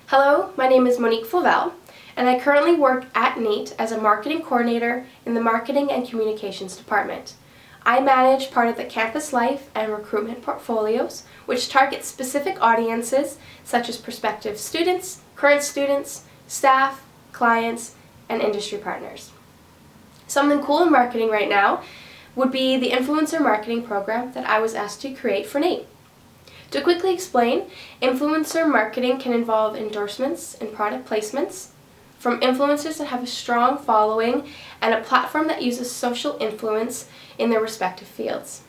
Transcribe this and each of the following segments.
Hello, my name is Monique Flavell, and I currently work at NATE as a marketing coordinator in the Marketing and Communications Department. I manage part of the campus life and recruitment portfolios, which target specific audiences such as prospective students, current students, staff, clients, and industry partners. Something cool in marketing right now would be the influencer marketing program that I was asked to create for NATE. To quickly explain, influencer marketing can involve endorsements and product placements from influencers that have a strong following and a platform that uses social influence in their respective fields.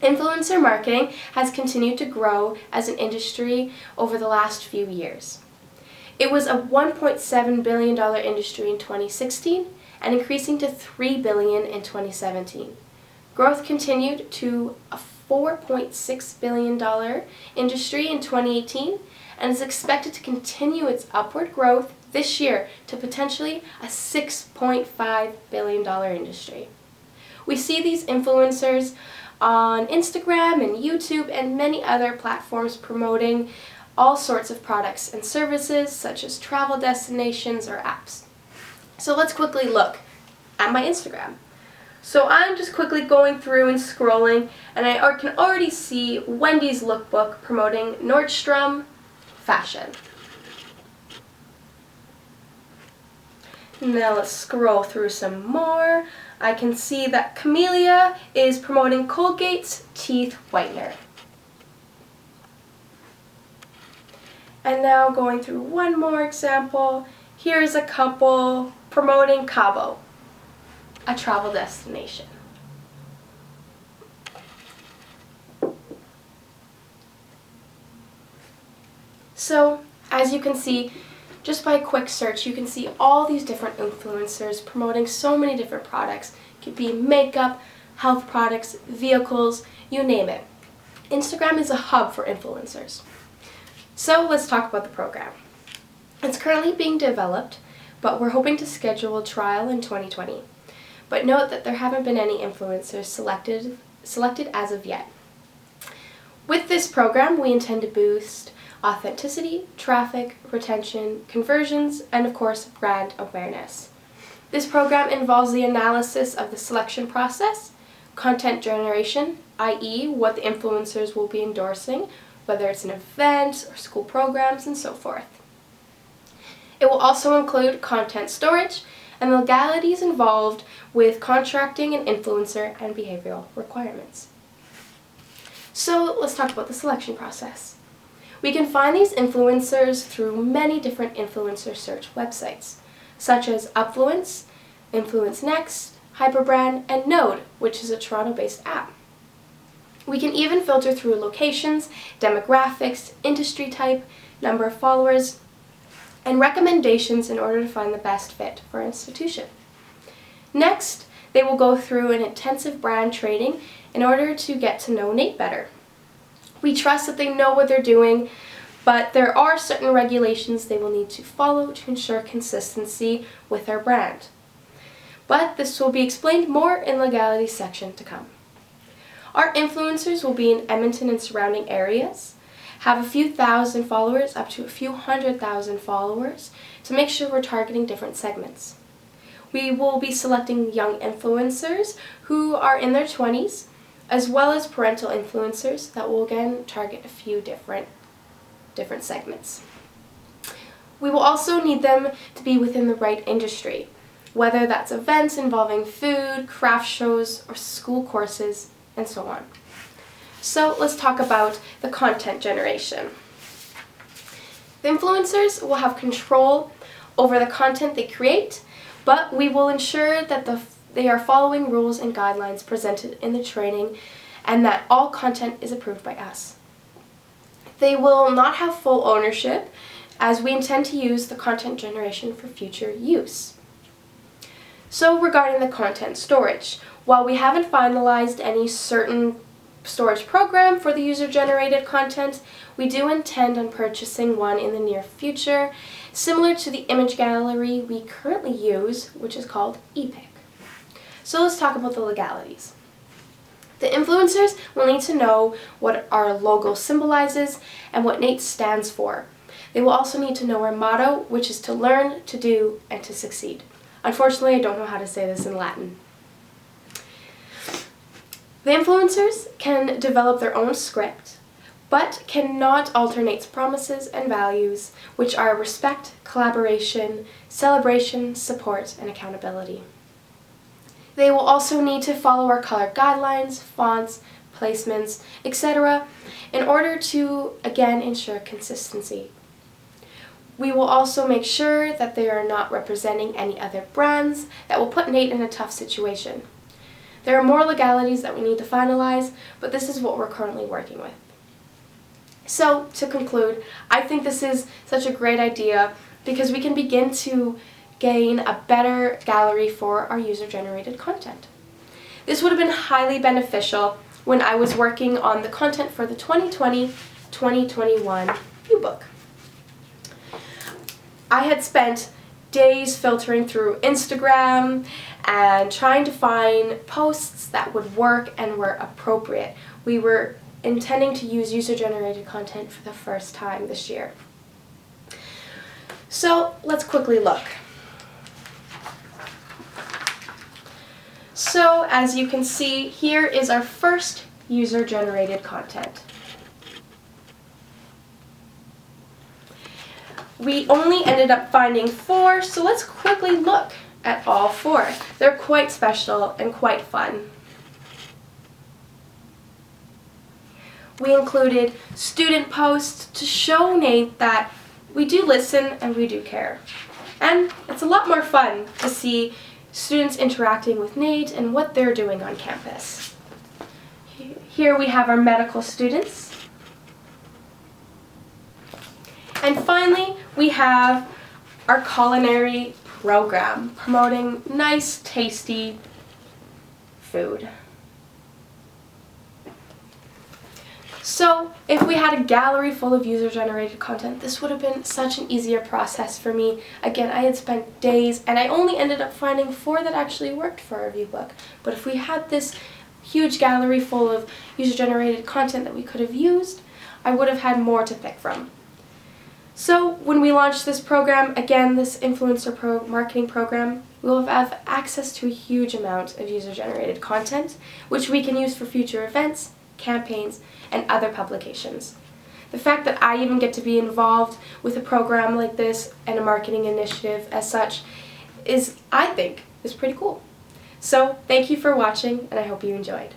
Influencer marketing has continued to grow as an industry over the last few years. It was a $1.7 billion industry in 2016 and increasing to $3 billion in 2017. Growth continued to a $4.6 billion industry in 2018 and is expected to continue its upward growth this year to potentially a $6.5 billion industry. We see these influencers on Instagram and YouTube and many other platforms promoting all sorts of products and services such as travel destinations or apps. So let's quickly look at my Instagram. So I'm just quickly going through and scrolling, and I can already see Wendy's lookbook promoting Nordstrom fashion. Now let's scroll through some more. I can see that Camellia is promoting Colgate's teeth whitener. And now going through one more example, here's a couple promoting Cabo, a travel destination. So, as you can see, just by a quick search, you can see all these different influencers promoting so many different products. It could be makeup, health products, vehicles, you name it. Instagram is a hub for influencers. So let's talk about the program. It's currently being developed, but we're hoping to schedule a trial in 2020. But note that there haven't been any influencers selected as of yet. With this program, we intend to boost authenticity, traffic, retention, conversions, and of course, brand awareness. This program involves the analysis of the selection process, content generation, i.e. what the influencers will be endorsing, whether it's an event or school programs and so forth. It will also include content storage and the legalities involved with contracting an influencer and behavioral requirements. So let's talk about the selection process. We can find these influencers through many different influencer search websites, such as Upfluence, Influence Next, Hyperbrand, and Node, which is a Toronto-based app. We can even filter through locations, demographics, industry type, number of followers, and recommendations in order to find the best fit for our institution. Next, they will go through an intensive brand training in order to get to know NATE better. We trust that they know what they're doing, but there are certain regulations they will need to follow to ensure consistency with our brand. But this will be explained more in the legalities section to come. Our influencers will be in Edmonton and surrounding areas, have a few thousand followers up to a few 100,000 followers to make sure we're targeting different segments. We will be selecting young influencers who are in their 20s, as well as parental influencers that will again target a few different segments. We will also need them to be within the right industry, whether that's events involving food, craft shows, or school courses, and so on. So let's talk about the content generation. The influencers will have control over the content they create, but we will ensure that they are following rules and guidelines presented in the training and that all content is approved by us. They will not have full ownership as we intend to use the content generation for future use. So regarding the content storage, while we haven't finalized any certain storage program for the user-generated content, we do intend on purchasing one in the near future, similar to the image gallery we currently use, which is called ePic. So let's talk about the legalities. The influencers will need to know what our logo symbolizes and what NATE stands for. They will also need to know our motto, which is to learn, to do, and to succeed. Unfortunately, I don't know how to say this in Latin. The influencers can develop their own script, but cannot alter Nate's promises and values, which are respect, collaboration, celebration, support, and accountability. They will also need to follow our color guidelines, fonts, placements, etc. in order to, again, ensure consistency. We will also make sure that they are not representing any other brands that will put Nate in a tough situation. There are more legalities that we need to finalize, but this is what we're currently working with. So, to conclude, I think this is such a great idea because we can begin to gain a better gallery for our user-generated content. This would have been highly beneficial when I was working on the content for the 2020-2021 view book. I had spent days filtering through Instagram and trying to find posts that would work and were appropriate. We were intending to use user-generated content for the first time this year. So let's quickly look. So as you can see, here is our first user-generated content. We only ended up finding 4, so let's quickly look at all 4. They're quite special and quite fun. We included student posts to show Nate that we do listen and we do care. And it's a lot more fun to see students interacting with Nate and what they're doing on campus. Here we have our medical students. And finally, we have our culinary program promoting nice, tasty food. So, if we had a gallery full of user-generated content, this would have been such an easier process for me. Again, I had spent days, and I only ended up finding 4 that actually worked for our view book. But if we had this huge gallery full of user-generated content that we could have used, I would have had more to pick from. So, when we launch this program, again, this influencer marketing program, we will have access to a huge amount of user-generated content, which we can use for future events, campaigns, and other publications. The fact that I even get to be involved with a program like this and a marketing initiative as such is, I think, is pretty cool. So, thank you for watching, and I hope you enjoyed.